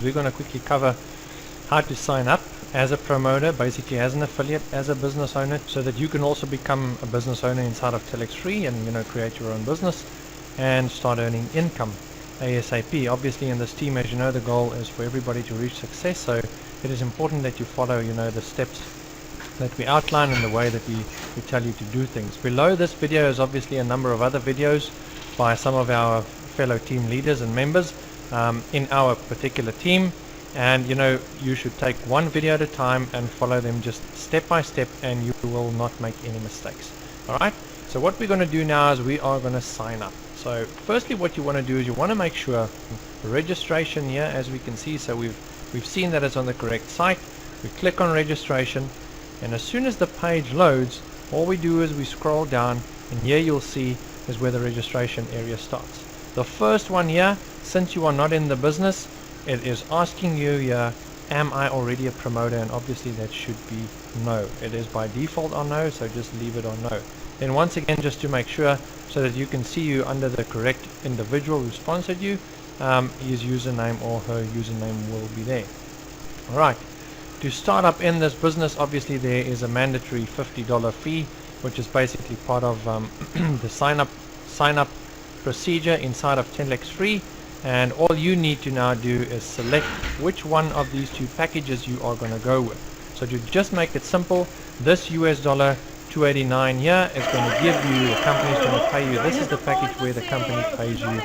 we're going to quickly cover how to sign up as a promoter, basically as an affiliate, as a business owner, so that you can also become a business owner inside of TelexFREE and create your own business and start earning income ASAP. Obviously in this team, as you know, the goal is for everybody to reach success, so it is important that you follow the steps that we outline and the way that we tell you to do things. Below this video is obviously a number of other videos by some of our fellow team leaders and members in our particular team, and you should take one video at a time and follow them just step by step, and you will not make any mistakes. Alright, so what we're going to do now is we are going to sign up. So firstly, what you want to do is you want to make sure registration here, as we can see, so we've seen that it's on the correct site. We click on registration, and as soon as the page loads, all we do is we scroll down, and here you'll see is where the registration area starts. The first one here, since you are not in the business, it is asking you here, am I already a promoter? And obviously that should be no. It is by default on no, so just leave it on no. Then once again, just to make sure so that you can see you under the correct individual who sponsored you, his username or her username will be there. Alright, to start up in this business, obviously there is a mandatory $50 fee, which is basically part of the sign up procedure inside of TelexFREE. And all you need to now do is select which one of these two packages you are going to go with. So to just make it simple, this $289 here is going to give you, the company is going to pay you, this is the package where the company pays you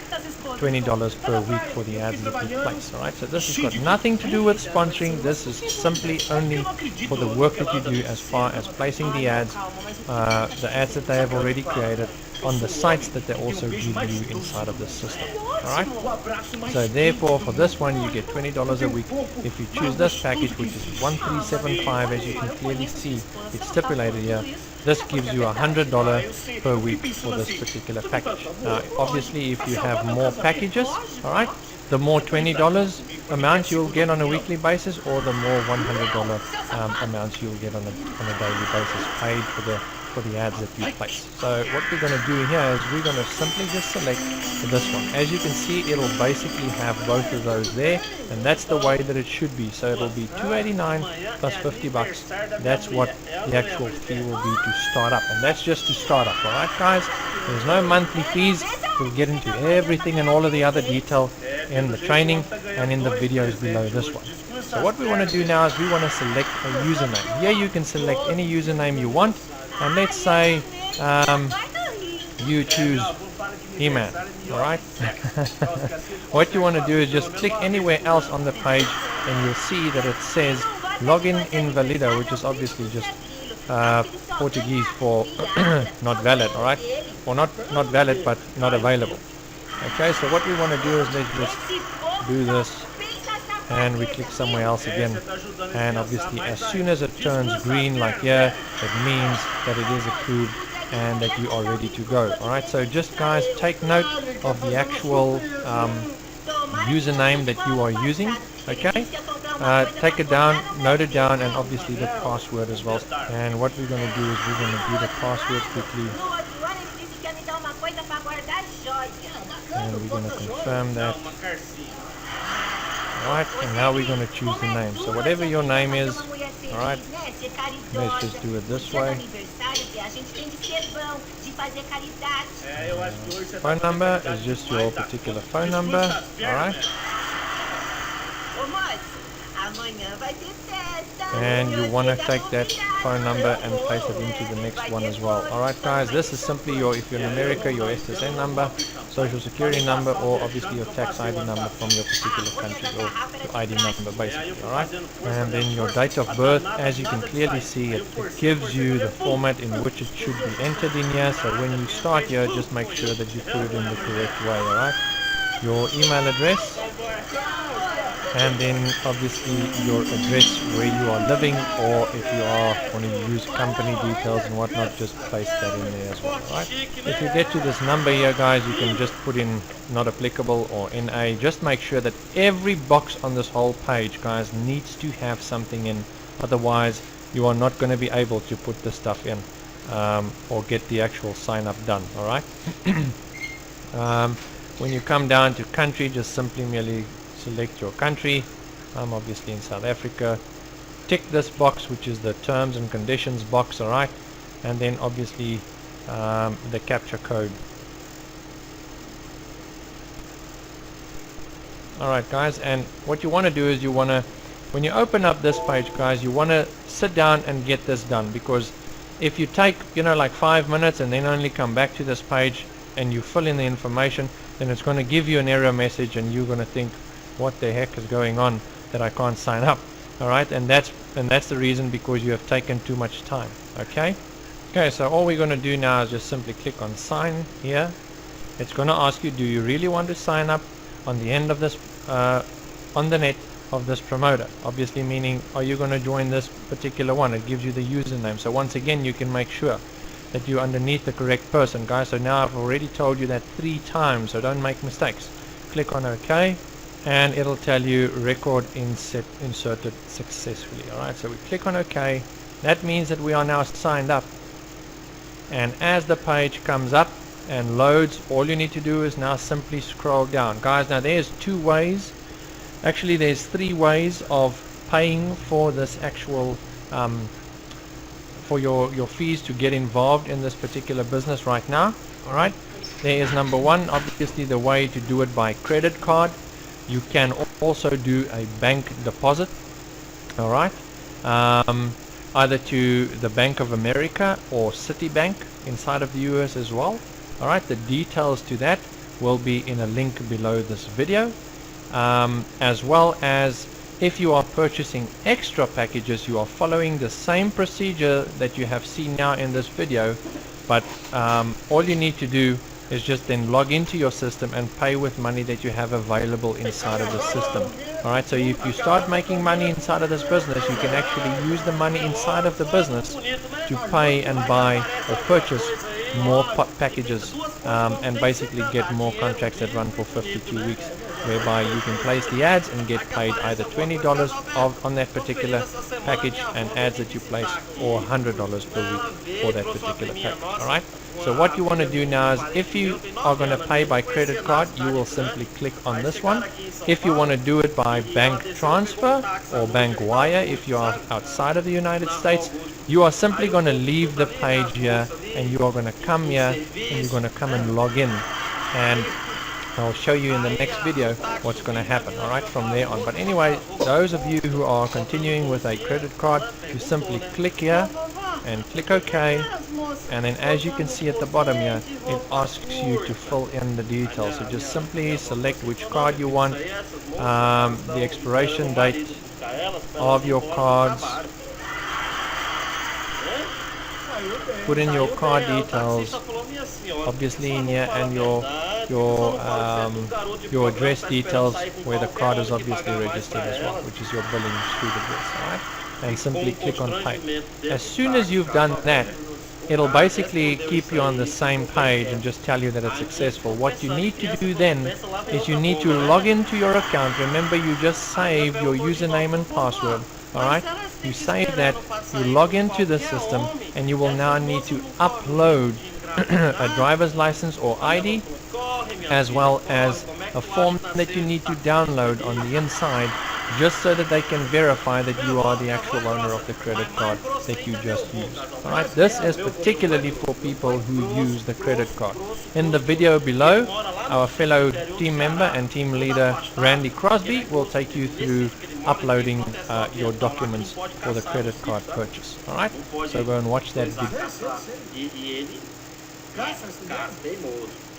$20 per week for the ads that you place. Alright, so this has got nothing to do with sponsoring. This is simply only for the work that you do as far as placing the ads that they have already created on the sites that they also give you inside of the system. Alright, so therefore for this one you get $20 a week. If you choose this package, which is 1375, as you can clearly see it's stipulated here, this gives you $100 per week for this particular package. Now obviously if you have more packages, alright, the more $20 amount you'll get on a weekly basis, or the more $100 amounts you'll get on a daily basis paid for the ads that you place. So what we're going to do here is we're going to simply just select this one. As you can see, it'll basically have both of those there, and that's the way that it should be. So it'll be $289 plus $50. That's what the actual fee will be to start up, and that's just to start up. Alright guys, there's no monthly fees. We'll get into everything and all of the other detail in the training and in the videos below this one. So what we want to do now is we want to select a username. Here you can select any username you want, and let's say you choose He-Man. Alright, what you want to do is just click anywhere else on the page, and you'll see that it says login invalido, which is obviously just Portuguese for not valid. Alright, or not valid but not available. Okay, so what we want to do is let's just do this, and we click somewhere else again, and obviously as soon as it turns green like here, it means that it is approved and that you are ready to go. Alright, so just guys, take note of the actual username that you are using. Okay, take it down, note it down, and obviously the password as well. And what we're going to do is we're going to do the password quickly, and we're going to confirm that. Alright, and now we're going to choose the name. So whatever your name is, alright, let's just do it this way. Phone number is just your particular phone number. Alright, and you want to take that phone number and place it into the next one as well. Alright guys, this is simply your, if you're in America, your SSN number, social security number, or obviously your tax ID number from your particular country, or your ID number basically. Alright, and then your date of birth, as you can clearly see, it gives you the format in which it should be entered in here. So when you start here, just make sure that you put it in the correct way. Alright, your email address, and then obviously your address where you are living, or if you are want to use company details and whatnot, just place that in there as well. Right, if you get to this number here guys, you can just put in not applicable or NA. Just make sure that every box on this whole page guys needs to have something in, otherwise you are not going to be able to put the stuff in or get the actual sign up done. Alright, when you come down to country, just simply merely select your country, I'm obviously in South Africa. Tick this box, which is the terms and conditions box, alright, and then obviously the captcha code. Alright guys, and what you want to do is when you open up this page, guys, you want to sit down and get this done, because if you take, like 5 minutes and then only come back to this page and you fill in the information, then it's going to give you an error message and you're going to think, what the heck is going on that I can't sign up. Alright, and that's the reason, because you have taken too much time. Okay, so all we're going to do now is just simply click on sign here. It's going to ask you, do you really want to sign up on the end of this on the net of this promoter? Obviously meaning, are you going to join this particular one? It gives you the username, so once again you can make sure that you're underneath the correct person, guys. So now I've already told you that 3 times, so don't make mistakes. Click on OK, and it'll tell you record inserted successfully. Alright, so we click on OK. That means that we are now signed up, and as the page comes up and loads, all you need to do is now simply scroll down, guys. Now there's 2 ways, actually there's 3 ways of paying for this actual for your fees to get involved in this particular business right now. Alright, there is number 1, obviously the way to do it by credit card. You can also do a bank deposit, alright, either to the Bank of America or Citibank inside of the US as well. Alright, the details to that will be in a link below this video, as well as if you are purchasing extra packages, you are following the same procedure that you have seen now in this video, but all you need to do is just then log into your system and pay with money that you have available inside of the system. Alright, so if you start making money inside of this business, you can actually use the money inside of the business to pay and buy or purchase more packages, and basically get more contracts that run for 52 weeks, whereby you can place the ads and get paid either $20 on that particular package and ads that you place, or $100 per week for that particular package. Alright, so what you want to do now is, if you are going to pay by credit card, you will simply click on this one. If you want to do it by bank transfer or bank wire, if you are outside of the United States, you are simply going to leave the page here, and you are going to come here and you're going to come and log in, and I'll show you in the next video what's going to happen, alright, from there on. But anyway, those of you who are continuing with a credit card, you simply click here and click OK, and then as you can see at the bottom here, it asks you to fill in the details. So just simply select which card you want, the expiration date of your cards, put in your card details, obviously in here, and your address details where the card is obviously registered as well, which is your billing street address. Alright, and simply click on pay. As soon as you've done that, it'll basically keep you on the same page and just tell you that it's successful. What you need to do then is you need to log into your account. Remember, you just saved your username and password. Alright, you save that, you log into the system, and you will now need to upload a driver's license or ID, as well as a form that you need to download on the inside, just so that they can verify that you are the actual owner of the credit card that you just used. Alright, this is particularly for people who use the credit card. In the video below, our fellow team member and team leader Randy Crosby will take you through uploading your documents for the credit card purchase. Alright, so go and watch that video.